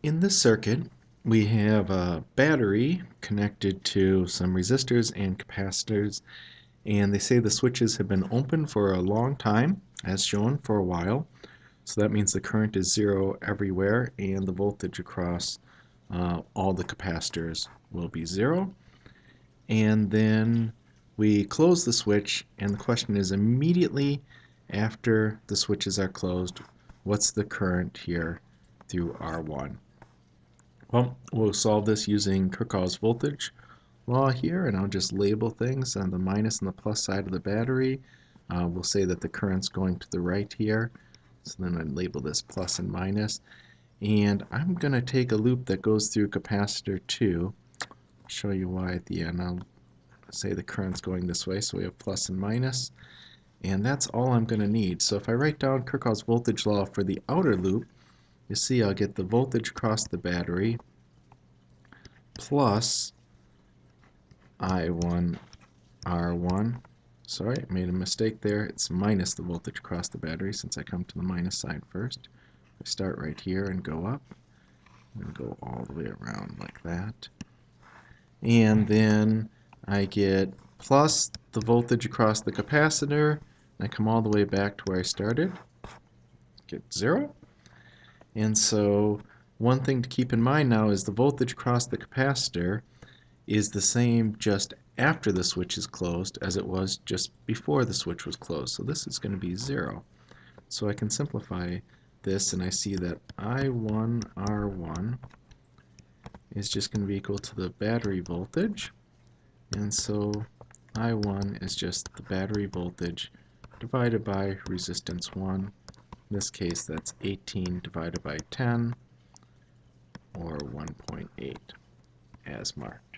In this circuit, we have a battery connected to some resistors and capacitors, and they say the switches have been open for a long time, as shown for a while. So that means the current is zero everywhere, and the voltage across all the capacitors will be zero. And then we close the switch, and the question is, immediately after the switches are closed, what's the current here through R1? Well, we'll solve this using Kirchhoff's voltage law here, and I'll just label things on the minus and the plus side of the battery. We'll say that the current's going to the right here, so then I'd label this plus and minus. And I'm going to take a loop that goes through capacitor 2. I'll show you why at the end. I'll say the current's going this way, so we have plus and minus. And that's all I'm going to need. So if I write down Kirchhoff's voltage law for the outer loop, you see I'll get the voltage across the battery plus I1 R1. Sorry, I made a mistake there. It's minus the voltage across the battery since I come to the minus side first. I start right here and go up and go all the way around like that. And then I get plus the voltage across the capacitor, and I come all the way back to where I started. Get 0. And so one thing to keep in mind now is the voltage across the capacitor is the same just after the switch is closed as it was just before the switch was closed. So this is going to be 0. So I can simplify this, and I see that I1 R1 is just going to be equal to the battery voltage. And so I1 is just the battery voltage divided by resistance 1. In this case, that's 18 divided by 10, or 1.8, as marked.